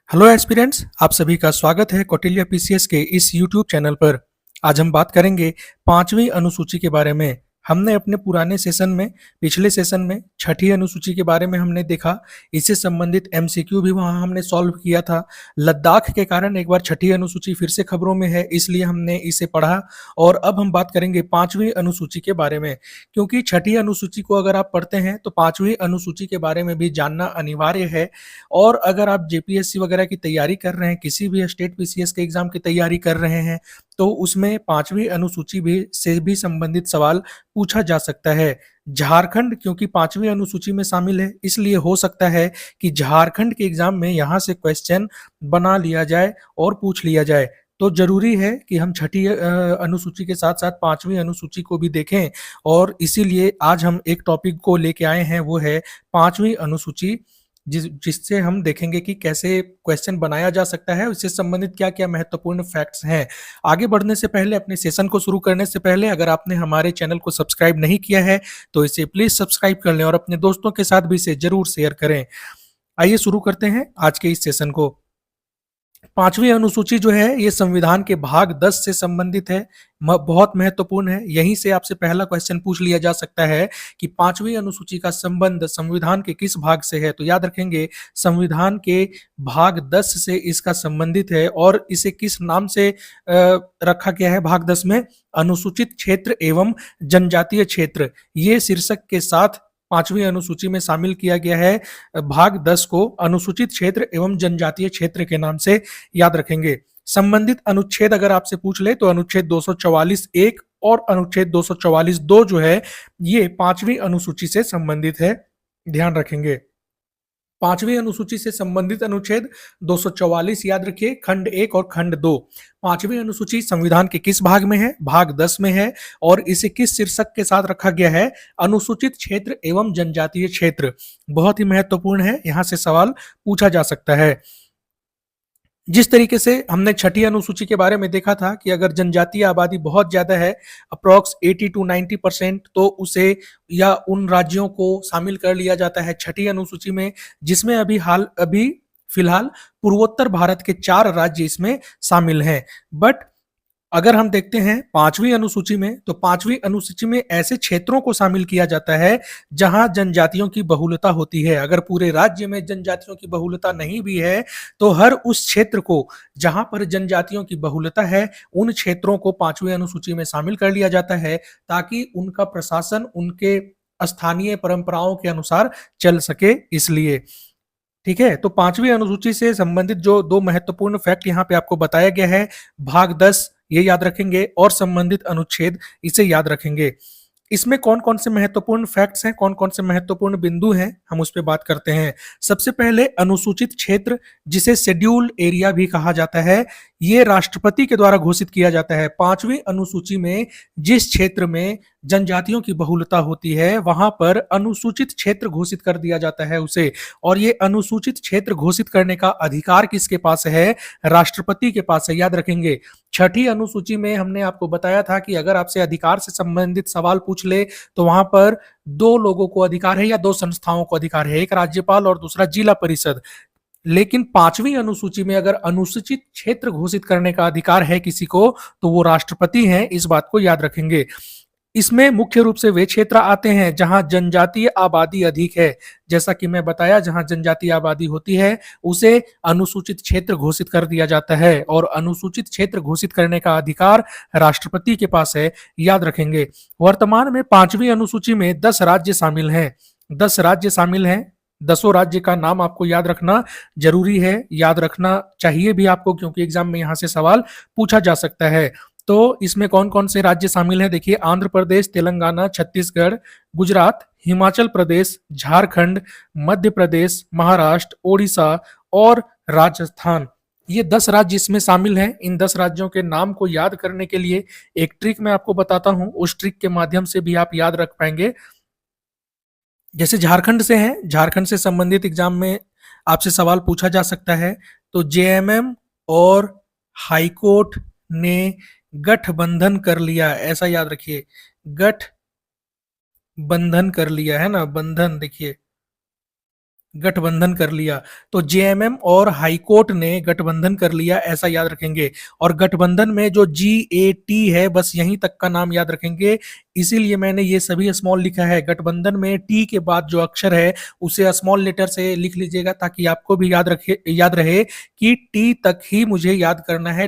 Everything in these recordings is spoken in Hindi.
हेलो एस्पिरेंट्स, आप सभी का स्वागत है कौटिल्य पीसीएस के इस यूट्यूब चैनल पर। आज हम बात करेंगे पांचवी अनुसूची के बारे में। हमने अपने पुराने सेशन में, पिछले सेशन में छठी अनुसूची के बारे में हमने देखा। इससे संबंधित एमसीक्यू भी वहां हमने सॉल्व किया था। लद्दाख के कारण एक बार छठी अनुसूची फिर से खबरों में है, इसलिए हमने इसे पढ़ा। और अब हम बात करेंगे पांचवी अनुसूची के बारे में, क्योंकि छठी अनुसूची को अगर आप पढ़ते हैं तो पांचवी अनुसूची के बारे में भी जानना अनिवार्य है। और अगर आप जेपीएससी वगैरह की तैयारी कर रहे हैं, किसी भी स्टेट पीसीएस के एग्जाम की तैयारी कर रहे हैं, तो उसमें पांचवी अनुसूची भी से भी संबंधित सवाल पूछा जा सकता है। झारखंड क्योंकि पांचवी अनुसूची में शामिल है, इसलिए हो सकता है कि झारखंड के एग्जाम में यहाँ से क्वेश्चन बना लिया जाए और पूछ लिया जाए। तो जरूरी है कि हम छठी अनुसूची के साथ साथ पांचवी अनुसूची को भी देखें। और इसीलिए आज हम एक टॉपिक को लेके आए हैं, वो है पांचवी अनुसूची, जिससे हम देखेंगे कि कैसे क्वेश्चन बनाया जा सकता है, उससे संबंधित क्या क्या महत्वपूर्ण फैक्ट्स हैं। आगे बढ़ने से पहले, अपने सेशन को शुरू करने से पहले, अगर आपने हमारे चैनल को सब्सक्राइब नहीं किया है तो इसे प्लीज सब्सक्राइब कर लें और अपने दोस्तों के साथ भी इसे जरूर शेयर करें। आइए शुरू करते हैं आज के इस सेशन को। पांचवी अनुसूची जो है ये संविधान के भाग 10 से संबंधित है। बहुत महत्वपूर्ण है। यहीं से आपसे पहला क्वेश्चन पूछ लिया जा सकता है कि पांचवी अनुसूची का संबंध संविधान के किस भाग से है। तो याद रखेंगे, संविधान के भाग 10 से इसका संबंधित है। और इसे किस नाम से रखा गया है भाग 10 में? अनुसूचित क्षेत्र एवं जनजातीय क्षेत्र, ये शीर्षक के साथ पांचवी अनुसूची में शामिल किया गया है। भाग 10 को अनुसूचित क्षेत्र एवं जनजातीय क्षेत्र के नाम से याद रखेंगे। संबंधित अनुच्छेद अगर आपसे पूछ ले तो अनुच्छेद 244(1) और अनुच्छेद 244(2) जो है ये पांचवी अनुसूची से संबंधित है, ध्यान रखेंगे। पांचवी अनुसूची से संबंधित अनुच्छेद 244 याद रखिए, खंड 1 और खंड 2। पांचवी अनुसूची संविधान के किस भाग में है? भाग 10 में है। और इसे किस शीर्षक के साथ रखा गया है? अनुसूचित क्षेत्र एवं जनजातीय क्षेत्र। बहुत ही महत्वपूर्ण है, यहां से सवाल पूछा जा सकता है। जिस तरीके से हमने छठी अनुसूची के बारे में देखा था कि अगर जनजातीय आबादी बहुत ज्यादा है, अप्रोक्स 80 to 90%, तो उसे या उन राज्यों को शामिल कर लिया जाता है छठी अनुसूची में, जिसमें अभी फिलहाल पूर्वोत्तर भारत के 4 राज्य इसमें शामिल हैं। बट अगर हम देखते हैं पांचवी अनुसूची में, तो पांचवी अनुसूची में ऐसे क्षेत्रों को शामिल किया जाता है जहां जनजातियों की बहुलता होती है। अगर पूरे राज्य में जनजातियों की बहुलता नहीं भी है, तो हर उस क्षेत्र को जहां पर जनजातियों की बहुलता है, उन क्षेत्रों को पांचवी अनुसूची में शामिल कर लिया जाता है, ताकि उनका प्रशासन उनके स्थानीय परंपराओं के अनुसार चल सके। इसलिए ठीक है, तो पांचवी अनुसूची से संबंधित जो दो महत्वपूर्ण फैक्ट यहाँ पे आपको बताया गया है, भाग 10 ये याद रखेंगे और संबंधित अनुच्छेद इसे याद रखेंगे। इसमें कौन कौन से महत्वपूर्ण फैक्ट्स हैं, कौन कौन से महत्वपूर्ण बिंदु हैं, हम उस पर बात करते हैं। सबसे पहले अनुसूचित क्षेत्र, जिसे शेड्यूल्ड एरिया भी कहा जाता है, ये राष्ट्रपति के द्वारा घोषित किया जाता है। पांचवी अनुसूची में जिस क्षेत्र में जनजातियों की बहुलता होती है, वहां पर अनुसूचित क्षेत्र घोषित कर दिया जाता है उसे। और ये अनुसूचित क्षेत्र घोषित करने का अधिकार किसके पास है? राष्ट्रपति के पास है, याद रखेंगे। छठी अनुसूची में हमने आपको बताया था कि अगर आपसे अधिकार से संबंधित सवाल पूछ ले तो वहां पर 2 लोगों को अधिकार है या 2 संस्थाओं को अधिकार है, एक राज्यपाल और दूसरा जिला परिषद। लेकिन पांचवी अनुसूची में अगर अनुसूचित क्षेत्र घोषित करने का अधिकार है किसी को, तो वो राष्ट्रपति हैं, इस बात को याद रखेंगे। इसमें मुख्य रूप से वे क्षेत्र आते हैं जहां जनजातीय आबादी अधिक है। जैसा कि मैं बताया, जहां जनजातीय आबादी होती है उसे अनुसूचित क्षेत्र घोषित कर दिया जाता है, और अनुसूचित क्षेत्र घोषित करने का अधिकार राष्ट्रपति के पास है, याद रखेंगे। वर्तमान में पांचवी अनुसूची में 10 राज्य शामिल हैं। 10 राज्य शामिल हैं। 10 राज्य का नाम आपको याद रखना जरूरी है, याद रखना चाहिए भी आपको, क्योंकि एग्जाम में यहां से सवाल पूछा जा सकता है। तो इसमें कौन कौन से राज्य शामिल हैं? देखिए, आंध्र प्रदेश, तेलंगाना, छत्तीसगढ़, गुजरात, हिमाचल प्रदेश, झारखंड, मध्य प्रदेश, महाराष्ट्र, ओडिशा और राजस्थान। ये 10 राज्य इसमें शामिल हैं। इन 10 राज्यों के नाम को याद करने के लिए एक ट्रिक मैं आपको बताता हूं, उस ट्रिक के माध्यम से भी आप याद रख पाएंगे। जैसे झारखंड से है, झारखंड से संबंधित एग्जाम में आपसे सवाल पूछा जा सकता है। तो जेएमएम और हाईकोर्ट ने गठबंधन कर लिया, ऐसा याद रखिए। गठबंधन कर लिया है ना, बंधन, देखिए गठबंधन कर लिया। तो जेएमएम और हाईकोर्ट ने गठबंधन कर लिया, ऐसा याद रखेंगे। और गठबंधन में जो जीएटी है, बस यहीं तक का नाम याद रखेंगे, इसीलिए मैंने ये सभी स्मॉल लिखा है। गठबंधन में टी के बाद जो अक्षर है उसे स्मॉल लेटर से लिख लीजिएगा, ताकि आपको भी याद रहे कि टी तक ही मुझे याद करना है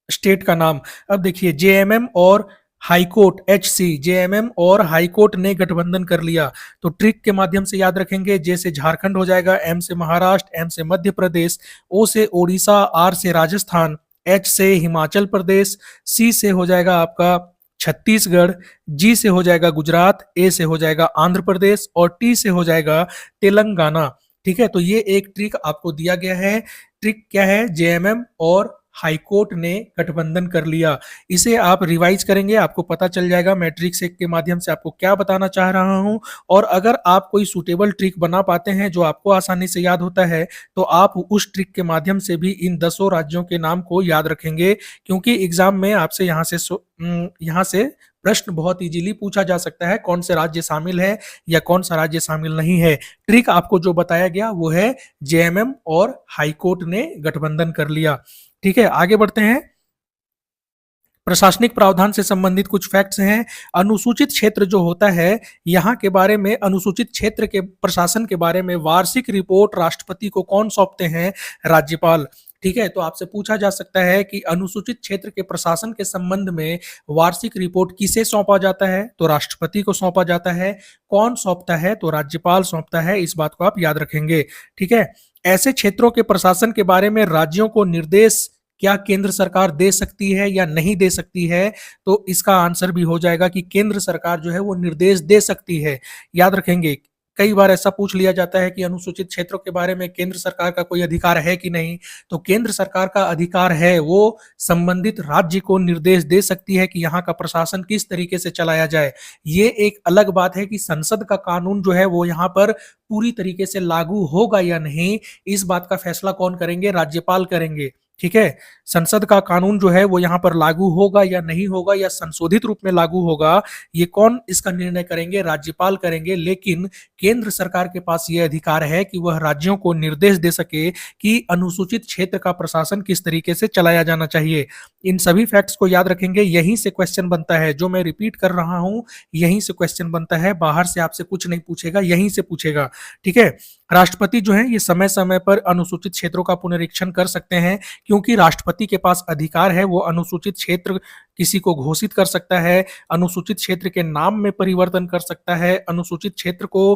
स्टेट का नाम। अब देखिए, जेएमएम और हाईकोर्ट, एचसी, जेएमएम और हाईकोर्ट ने गठबंधन कर लिया। तो ट्रिक के माध्यम से याद रखेंगे। जे से झारखंड हो जाएगा, एम से महाराष्ट्र, एम से मध्य प्रदेश, ओ से ओडिशा, आर से राजस्थान, एच से हिमाचल प्रदेश, सी से हो जाएगा आपका छत्तीसगढ़, जी से हो जाएगा गुजरात, ए से हो जाएगा आंध्र प्रदेश और टी से हो जाएगा तेलंगाना। ठीक है, तो ये एक ट्रिक आपको दिया गया है। ट्रिक क्या है? जेएमएम और हाईकोर्ट ने गठबंधन कर लिया। इसे आप रिवाइज करेंगे, आपको पता चल जाएगा मैं ट्रिक से के माध्यम से आपको क्या बताना चाह रहा हूं। और अगर आप कोई सूटेबल ट्रिक बना पाते हैं जो आपको आसानी से याद होता है, तो आप उस ट्रिक के माध्यम से भी इन 10 राज्यों के नाम को याद रखेंगे, क्योंकि एग्जाम में आपसे यहाँ से प्रश्न बहुत इजीली पूछा जा सकता है, कौन से राज्य शामिल है या कौन सा राज्य शामिल नहीं है। ट्रिक आपको जो बताया गया वो है जेएमएम और हाईकोर्ट ने गठबंधन कर लिया। ठीक है, आगे बढ़ते हैं। प्रशासनिक प्रावधान से संबंधित कुछ फैक्ट्स हैं। अनुसूचित क्षेत्र जो होता है, यहाँ के बारे में, अनुसूचित क्षेत्र के प्रशासन के बारे में वार्षिक रिपोर्ट राष्ट्रपति को कौन सौंपते हैं? राज्यपाल। ठीक है, तो आपसे पूछा जा सकता है कि अनुसूचित क्षेत्र के प्रशासन के संबंध में वार्षिक रिपोर्ट किसे सौंपा जाता है? तो राष्ट्रपति को सौंपा जाता है। कौन सौंपता है? तो राज्यपाल सौंपता है। इस बात को आप याद रखेंगे। ठीक है, ऐसे क्षेत्रों के प्रशासन के बारे में राज्यों को निर्देश क्या केंद्र सरकार दे सकती है या नहीं दे सकती है? तो इसका आंसर भी हो जाएगा कि केंद्र सरकार जो है वो निर्देश दे सकती है। याद रखेंगे, कई बार ऐसा पूछ लिया जाता है कि अनुसूचित क्षेत्रों के बारे में केंद्र सरकार का कोई अधिकार है कि नहीं। तो केंद्र सरकार का अधिकार है, वो संबंधित राज्य को निर्देश दे सकती है कि यहाँ का प्रशासन किस तरीके से चलाया जाए। ये एक अलग बात है कि संसद का कानून जो है वो यहाँ पर पूरी तरीके से लागू होगा या नहीं, इस बात का फैसला कौन करेंगे? राज्यपाल करेंगे। ठीक है, संसद का कानून जो है वो यहाँ पर लागू होगा या नहीं होगा, या संशोधित रूप में लागू होगा, ये कौन इसका निर्णय करेंगे? राज्यपाल करेंगे। लेकिन केंद्र सरकार के पास ये अधिकार है कि वह राज्यों को निर्देश दे सके कि अनुसूचित क्षेत्र का प्रशासन किस तरीके से चलाया जाना चाहिए। इन सभी फैक्ट्स को याद रखेंगे। यहीं से क्वेश्चन बनता है, जो मैं रिपीट कर रहा हूं यहीं से क्वेश्चन बनता है। बाहर से आपसे कुछ नहीं पूछेगा, यहीं से पूछेगा। ठीक है, राष्ट्रपति जो है ये समय समय पर अनुसूचित क्षेत्रों का पुनरीक्षण कर सकते हैं, क्योंकि राष्ट्रपति के पास अधिकार है, वो अनुसूचित क्षेत्र किसी को घोषित कर सकता है, अनुसूचित क्षेत्र के नाम में परिवर्तन कर सकता है, अनुसूचित क्षेत्र को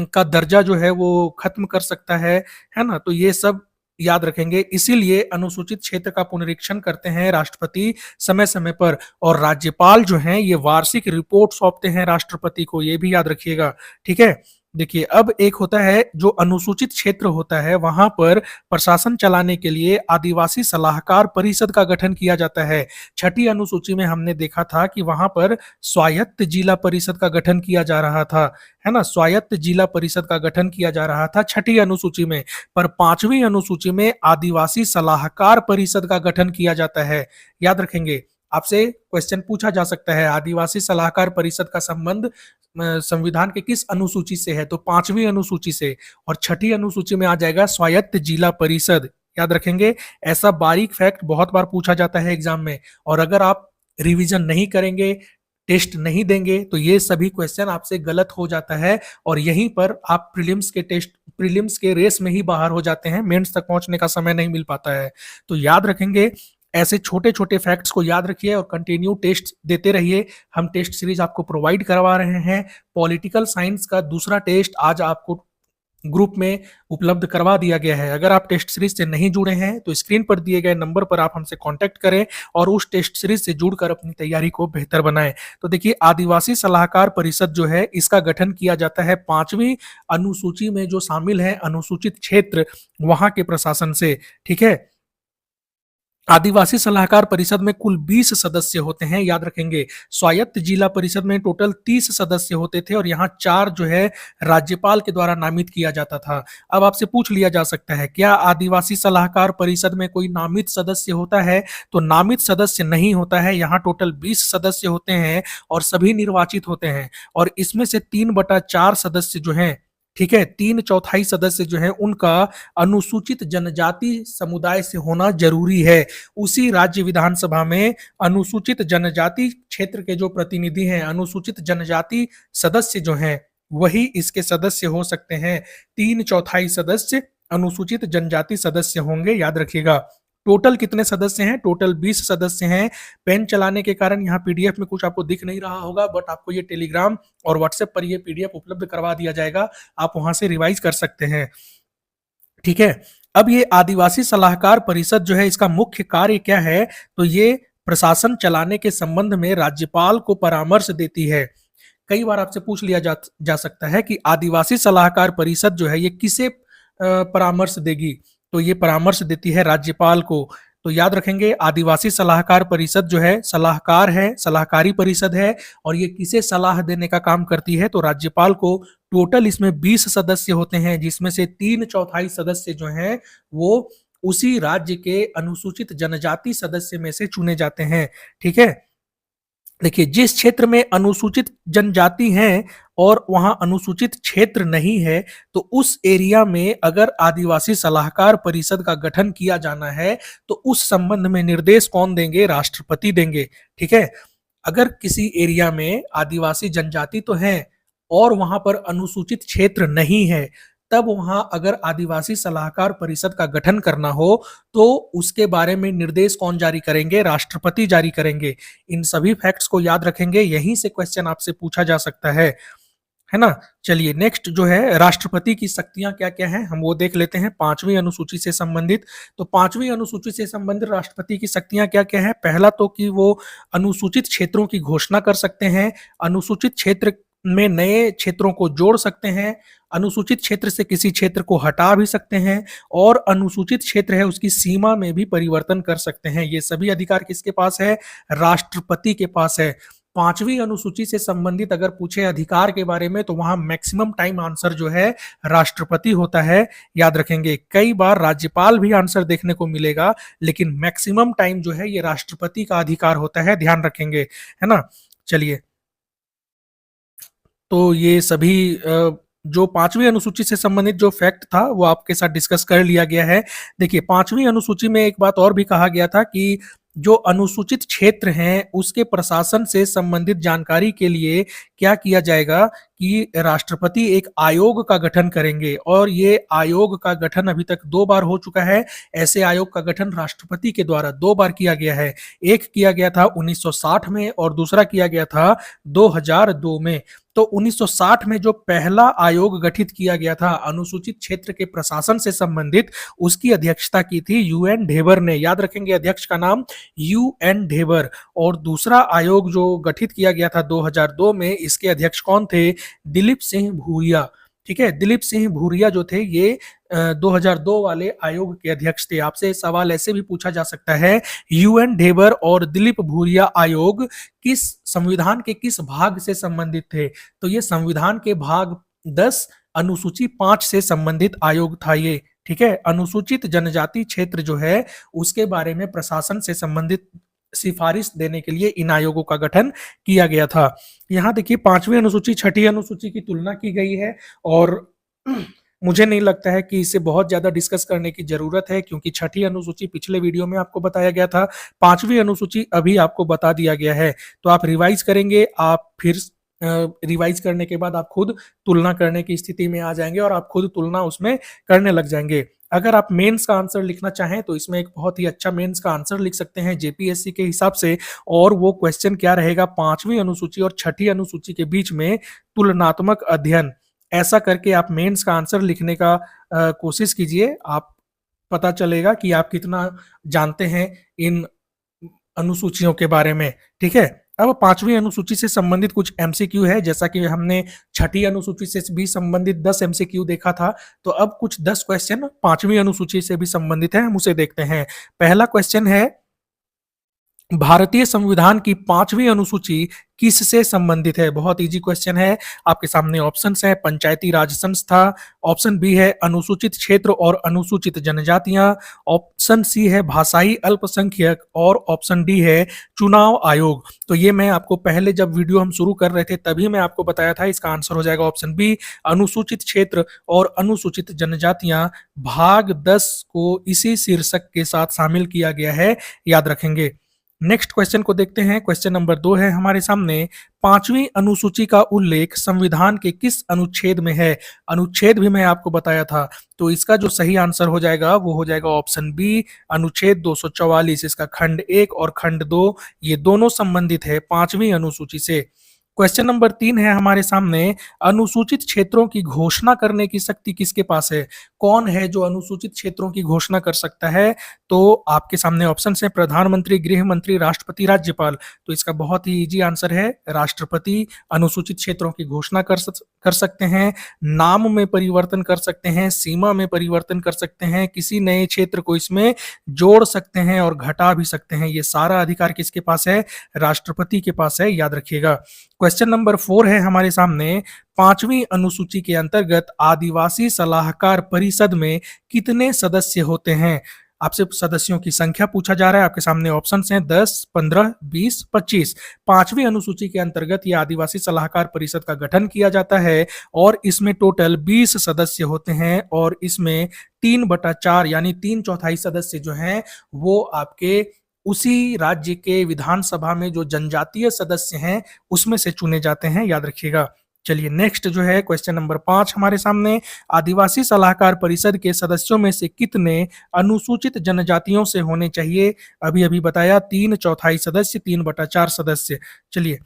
का दर्जा जो है वो खत्म कर सकता है ना। तो ये सब याद रखेंगे। इसीलिए अनुसूचित क्षेत्र का पुनरीक्षण करते हैं राष्ट्रपति समय समय पर, और राज्यपाल जो हैं ये वार्षिक रिपोर्ट सौंपते हैं राष्ट्रपति को, ये भी याद रखिएगा। ठीक है, देखिए, अब एक होता है जो अनुसूचित क्षेत्र होता है, वहां पर प्रशासन चलाने के लिए आदिवासी सलाहकार परिषद का गठन किया जाता है। छठी अनुसूची में हमने देखा था कि वहां पर स्वायत्त जिला परिषद का गठन किया जा रहा था, है ना। स्वायत्त जिला परिषद का गठन किया जा रहा था छठी अनुसूची में, पर 5वीं अनुसूची में आदिवासी सलाहकार परिषद का गठन किया जाता है। याद रखेंगे, आपसे क्वेश्चन पूछा जा सकता है आदिवासी सलाहकार परिषद का संबंध संविधान के किस अनुसूची से है? तो 5वीं अनुसूची से। और छठी अनुसूची में आ जाएगा स्वायत्त जिला परिषद। याद रखेंगे, ऐसा बारीक फैक्ट बहुत बार पूछा जाता है एग्जाम में, और अगर आप रिवीजन नहीं करेंगे, टेस्ट नहीं देंगे, तो ये सभी क्वेश्चन आपसे गलत हो जाता है, और यहीं पर आप प्रीलिम्स के रेस में ही बाहर हो जाते हैं, मेंस तक पहुंचने का समय नहीं मिल पाता है। तो याद रखेंगे, ऐसे छोटे छोटे फैक्ट्स को याद रखिए और कंटिन्यू टेस्ट देते रहिए। हम टेस्ट सीरीज आपको प्रोवाइड करवा रहे हैं। पॉलिटिकल साइंस का दूसरा टेस्ट आज आपको ग्रुप में उपलब्ध करवा दिया गया है। अगर आप टेस्ट सीरीज से नहीं जुड़े हैं तो स्क्रीन पर दिए गए नंबर पर आप हमसे कांटेक्ट करें और उस टेस्ट सीरीज से जुड़कर अपनी तैयारी को बेहतर बनाएं। तो देखिए, आदिवासी सलाहकार परिषद जो है इसका गठन किया जाता है 5वीं अनुसूची में जो शामिल है अनुसूचित क्षेत्र, वहां के प्रशासन से। ठीक है, आदिवासी सलाहकार परिषद में कुल 20 सदस्य होते हैं। याद रखेंगे, स्वायत्त जिला परिषद में टोटल 30 सदस्य होते थे, और यहाँ 4 जो है राज्यपाल के द्वारा नामित किया जाता था। अब आपसे पूछ लिया जा सकता है, क्या आदिवासी सलाहकार परिषद में कोई नामित सदस्य होता है? तो नामित सदस्य नहीं होता है। यहाँ टोटल 20 सदस्य होते हैं और सभी निर्वाचित होते हैं, और इसमें से 3/4 सदस्य जो हैं ठीक है, 3/4 सदस्य जो है उनका अनुसूचित जनजाति समुदाय से होना जरूरी है। उसी राज्य विधानसभा में अनुसूचित जनजाति क्षेत्र के जो प्रतिनिधि हैं, अनुसूचित जनजाति सदस्य जो हैं, वही इसके सदस्य हो सकते हैं। 3/4 सदस्य अनुसूचित जनजाति सदस्य होंगे, याद रखिएगा। टोटल कितने सदस्य हैं? टोटल 20 सदस्य हैं। पेन चलाने के कारण यहाँ पीडीएफ में कुछ आपको दिख नहीं रहा होगा, बट आपको ये टेलीग्राम और व्हाट्सएप पर ये पीडीएफ उपलब्ध करवा दिया जाएगा, आप वहां से रिवाइज कर सकते हैं। ठीक है, अब ये आदिवासी सलाहकार परिषद जो है, इसका मुख्य कार्य क्या है? तो ये प्रशासन चलाने के संबंध में राज्यपाल को परामर्श देती है। कई बार आपसे पूछ लिया जा सकता है कि आदिवासी सलाहकार परिषद जो है ये किसे परामर्श देगी? तो ये परामर्श देती है राज्यपाल को। तो याद रखेंगे, आदिवासी सलाहकार परिषद जो है सलाहकार है, सलाहकारी परिषद है, और ये किसे सलाह देने का काम करती है? तो राज्यपाल को। टोटल इसमें 20 सदस्य होते हैं, जिसमें से 3/4 सदस्य जो हैं वो उसी राज्य के अनुसूचित जनजाति सदस्य में से चुने जाते हैं। ठीक है, देखिए, जिस क्षेत्र में अनुसूचित जनजाति हैं और वहां अनुसूचित क्षेत्र नहीं है, तो उस एरिया में अगर आदिवासी सलाहकार परिषद का गठन किया जाना है, तो उस संबंध में निर्देश कौन देंगे? राष्ट्रपति देंगे। ठीक है, अगर किसी एरिया में आदिवासी जनजाति तो है और वहां पर अनुसूचित क्षेत्र नहीं है, तब वहां अगर आदिवासी सलाहकार परिषद का गठन करना हो, तो उसके बारे में निर्देश कौन जारी करेंगे? राष्ट्रपति जारी करेंगे। इन सभी फैक्ट्स को याद रखेंगे, यहीं से क्वेश्चन आपसे पूछा जा सकता है ना। चलिए, नेक्स्ट जो है, राष्ट्रपति की शक्तियां क्या क्या हैं, हम वो देख लेते हैं 5वीं अनुसूची से संबंधित। तो 5वीं अनुसूची से संबंधित राष्ट्रपति की शक्तियां क्या क्या है? पहला तो कि वो अनुसूचित क्षेत्रों की घोषणा कर सकते हैं, अनुसूचित क्षेत्र में नए क्षेत्रों को जोड़ सकते हैं, अनुसूचित क्षेत्र से किसी क्षेत्र को हटा भी सकते हैं, और अनुसूचित क्षेत्र है उसकी सीमा में भी परिवर्तन कर सकते हैं। ये सभी अधिकार किसके पास है? राष्ट्रपति के पास है। 5वीं अनुसूची से संबंधित अगर पूछे अधिकार के बारे में, तो वहां मैक्सिमम टाइम आंसर जो है राष्ट्रपति होता है, याद रखेंगे। कई बार राज्यपाल भी आंसर देखने को मिलेगा, लेकिन मैक्सिमम टाइम जो है ये राष्ट्रपति का अधिकार होता है, ध्यान रखेंगे, है ना। चलिए, तो ये सभी जो 5वीं अनुसूची से संबंधित जो फैक्ट था वो आपके साथ डिस्कस कर लिया गया है। देखिए, 5वीं अनुसूची में एक बात और भी कहा गया था कि जो अनुसूचित क्षेत्र हैं उसके प्रशासन से संबंधित जानकारी के लिए क्या किया जाएगा कि राष्ट्रपति एक आयोग का गठन करेंगे, और ये आयोग का गठन अभी तक 2 बार हो चुका है। ऐसे आयोग का गठन राष्ट्रपति के द्वारा 2 बार किया गया है। एक किया गया था 1960 में और दूसरा किया गया था 2002 में। तो 1960 में जो पहला आयोग गठित किया गया था अनुसूचित क्षेत्र के प्रशासन से संबंधित, उसकी अध्यक्षता की थी यूएन ढेबर ने, याद रखेंगे अध्यक्ष का नाम यूएन ढेबर। और दूसरा आयोग जो गठित किया गया था 2002 में, इसके अध्यक्ष कौन थे? दिलीप सिंह भूरिया। ठीक है, दिलीप सिंह भूरिया जो थे ये 2002 वाले आयोग के अध्यक्ष थे। आपसे सवाल ऐसे भी पूछा जा सकता है, यूएन ढेबर और दिलीप भूरिया आयोग किस संविधान के किस भाग से संबंधित थे? तो ये संविधान के भाग 10 अनुसूची 5 से संबंधित आयोग था ये। ठीक है, अनुसूचित जनजाति क्षेत्र जो है उसके बारे में प्रशासन से संबंधित सिफारिश देने के लिए इन आयोगों का गठन किया गया था। यहाँ देखिए, 5वीं अनुसूची 6ठी अनुसूची की तुलना की गई है, और मुझे नहीं लगता है कि इसे बहुत ज्यादा डिस्कस करने की जरूरत है, क्योंकि 6ठी अनुसूची पिछले वीडियो में आपको बताया गया था, 5वीं अनुसूची अभी आपको बता दिया गया है। तो आप रिवाइज करेंगे, आप फिर रिवाइज करने के बाद आप खुद तुलना करने की स्थिति में आ जाएंगे और आप खुद तुलना उसमें करने लग जाएंगे। अगर आप मेंस का आंसर लिखना चाहें तो इसमें एक बहुत ही अच्छा मेंस का आंसर लिख सकते हैं जेपीएससी के हिसाब से, और वो क्वेश्चन क्या रहेगा? 5वीं अनुसूची और 6ठी अनुसूची के बीच में तुलनात्मक अध्ययन। ऐसा करके आप मेंस का आंसर लिखने का कोशिश कीजिए, आप पता चलेगा कि आप कितना जानते हैं इन अनुसूचियों के बारे में। ठीक है, अब 5वीं अनुसूची से संबंधित कुछ एमसीक्यू है, जैसा कि हमने 6ठी अनुसूची से भी संबंधित 10 एमसीक्यू देखा था, तो अब कुछ 10 क्वेश्चन 5वीं अनुसूची से भी संबंधित है, हम उसे देखते हैं। पहला क्वेश्चन है, भारतीय संविधान की 5वीं अनुसूची किससे संबंधित है? बहुत इजी क्वेश्चन है। आपके सामने ऑप्शंस हैं, पंचायती राज संस्था, ऑप्शन बी है अनुसूचित क्षेत्र और अनुसूचित जनजातियां, ऑप्शन सी है भाषाई अल्पसंख्यक और ऑप्शन डी है चुनाव आयोग। तो ये मैं आपको पहले जब वीडियो हम शुरू कर रहे थे तभी मैं आपको बताया था, इसका आंसर हो जाएगा ऑप्शन बी अनुसूचित क्षेत्र और अनुसूचित जनजातियां। भाग 10 को इसी शीर्षक के साथ शामिल किया गया है, याद रखेंगे। नेक्स्ट क्वेश्चन को देखते हैं। क्वेश्चन नंबर 2 है हमारे सामने, 5वीं अनुसूची का उल्लेख संविधान के किस अनुच्छेद में है? अनुच्छेद भी मैं आपको बताया था, तो इसका जो सही आंसर हो जाएगा वो हो जाएगा ऑप्शन बी अनुच्छेद 244। इसका खंड 1 और खंड 2 ये दोनों संबंधित है 5वीं अनुसूची से। क्वेश्चन नंबर 3 है हमारे सामने, अनुसूचित क्षेत्रों की घोषणा करने की शक्ति किसके पास है? कौन है जो अनुसूचित क्षेत्रों की घोषणा कर सकता है? तो आपके सामने ऑप्शन है प्रधानमंत्री, गृह मंत्री, राष्ट्रपति, राज्यपाल। तो इसका बहुत ही इजी आंसर है राष्ट्रपति अनुसूचित क्षेत्रों की घोषणा कर सकते हैं, नाम में परिवर्तन कर सकते हैं, सीमा में परिवर्तन कर सकते हैं, किसी नए क्षेत्र को इसमें जोड़ सकते हैं और घटा भी सकते हैं। ये सारा अधिकार किसके पास है? राष्ट्रपति के पास है, याद रखिएगा। क्वेश्चन नंबर 4 है हमारे सामने, 5वीं अनुसूची के अंतर्गत आदिवासी सलाहकार परिषद में कितने सदस्य होते हैं? आपसे सदस्यों की संख्या पूछा जा रहा है। आपके सामने ऑप्शंस हैं 10, 15, 20, 25। 5वीं अनुसूची के अंतर्गत ये आदिवासी सलाहकार परिषद का गठन किया जाता है और इसमें टोटल 20 सदस्य होते हैं और इसमें 3/4 यानी 3/4 सदस्य जो हैं वो आपके उसी राज्य के विधानसभा में जो जनजातीय सदस्य हैं उसमें से चुने जाते हैं, याद रखिएगा। चलिए नेक्स्ट जो है क्वेश्चन नंबर 5 हमारे सामने, आदिवासी सलाहकार परिषद के सदस्यों में से कितने अनुसूचित जनजातियों से होने चाहिए? अभी अभी बताया 3/4 सदस्य, 3/4 सदस्य। चलिए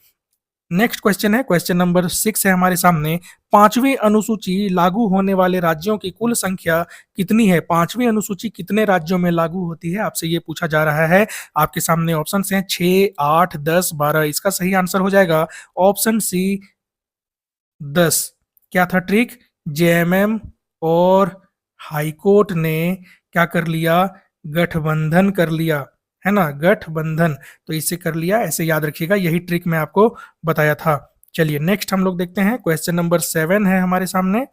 नेक्स्ट क्वेश्चन है, क्वेश्चन नंबर 6 है हमारे सामने, 5वीं अनुसूची लागू होने वाले राज्यों की कुल संख्या कितनी है? 5वीं अनुसूची कितने राज्यों में लागू होती है? आपसे ये पूछा जा रहा है। आपके सामने ऑप्शन हैं 6, 8, 10, 12। इसका सही आंसर हो जाएगा ऑप्शन सी 10। क्या था ट्रिक? जेएमएम और हाईकोर्ट ने क्या कर लिया? गठबंधन कर लिया, है ना, गठबंधन। तो इसे कर लिया, ऐसे याद रखिएगा, यही ट्रिक मैं आपको बताया था। चलिए नेक्स्ट हम लोग देखते हैं। क्वेश्चन नंबर 7 है हमारे सामने।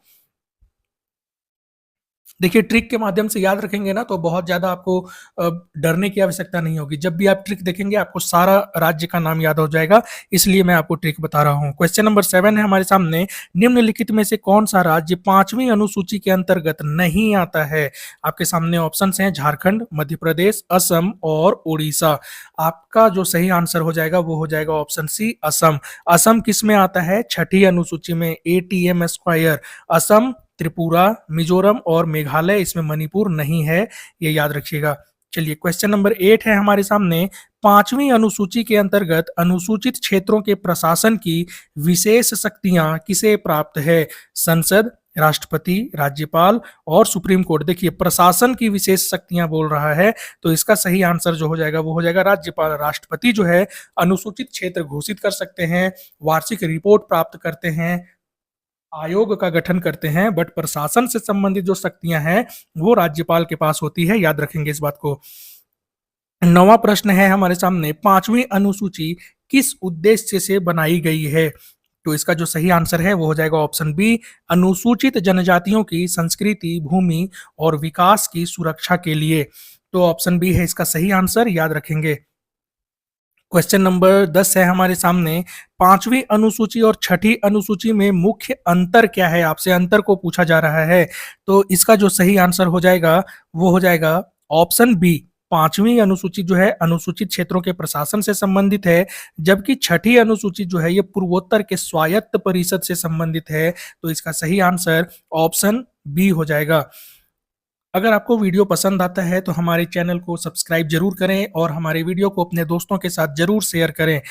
देखिए ट्रिक के माध्यम से याद रखेंगे ना तो बहुत ज्यादा आपको डरने की आवश्यकता नहीं होगी। जब भी आप ट्रिक देखेंगे आपको सारा राज्य का नाम याद हो जाएगा, इसलिए मैं आपको ट्रिक बता रहा हूँ। क्वेश्चन नंबर 7 है हमारे सामने, निम्नलिखित में से कौन सा राज्य 5वीं अनुसूची के अंतर्गत नहीं आता है? आपके सामने ऑप्शन हैं झारखंड, मध्य प्रदेश, असम और उड़ीसा। आपका जो सही आंसर हो जाएगा वो हो जाएगा ऑप्शन सी असम। असम किस में आता है? 6ठी अनुसूची में, ATM स्क्वायर। असम, त्रिपुरा, मिजोरम और मेघालय, इसमें मणिपुर नहीं है, ये याद रखिएगा। चलिए क्वेश्चन नंबर 8 है हमारे सामने, 5वीं अनुसूची के अंतर्गत अनुसूचित क्षेत्रों के प्रशासन की विशेष शक्तियां किसे प्राप्त है? संसद, राष्ट्रपति, राज्यपाल और सुप्रीम कोर्ट। देखिए प्रशासन की विशेष शक्तियां बोल रहा है, तो इसका सही आंसर जो हो जाएगा वो हो जाएगा राज्यपाल। राष्ट्रपति जो है अनुसूचित क्षेत्र घोषित कर सकते हैं, वार्षिक रिपोर्ट प्राप्त करते हैं, आयोग का गठन करते हैं, बट प्रशासन से संबंधित जो शक्तियां हैं वो राज्यपाल के पास होती है, याद रखेंगे इस बात को। 9वां प्रश्न है हमारे सामने, 5वीं अनुसूची किस उद्देश्य से बनाई गई है? तो इसका जो सही आंसर है वो हो जाएगा ऑप्शन बी अनुसूचित जनजातियों की संस्कृति, भूमि और विकास की सुरक्षा के लिए। तो ऑप्शन बी है इसका सही आंसर, याद रखेंगे। क्वेश्चन नंबर 10 है हमारे सामने, 5वीं अनुसूची और 6ठी अनुसूची में मुख्य अंतर क्या है? आपसे अंतर को पूछा जा रहा है, तो इसका जो सही आंसर हो जाएगा वो हो जाएगा ऑप्शन बी। 5वीं अनुसूची जो है अनुसूचित क्षेत्रों के प्रशासन से संबंधित है, जबकि 6ठी अनुसूची जो है ये पूर्वोत्तर के स्वायत्त परिषद से संबंधित है। तो इसका सही आंसर ऑप्शन बी हो जाएगा। अगर आपको वीडियो पसंद आता है तो हमारे चैनल को सब्सक्राइब जरूर करें और हमारे वीडियो को अपने दोस्तों के साथ जरूर शेयर करें।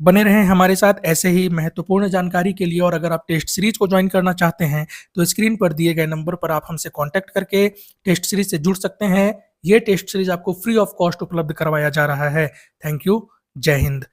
बने रहें हमारे साथ ऐसे ही महत्वपूर्ण जानकारी के लिए। और अगर आप टेस्ट सीरीज को ज्वाइन करना चाहते हैं तो स्क्रीन पर दिए गए नंबर पर आप हमसे कांटेक्ट करके टेस्ट सीरीज से जुड़ सकते हैं। ये टेस्ट सीरीज आपको फ्री ऑफ कॉस्ट उपलब्ध करवाया जा रहा है। Thank you. जय हिंद।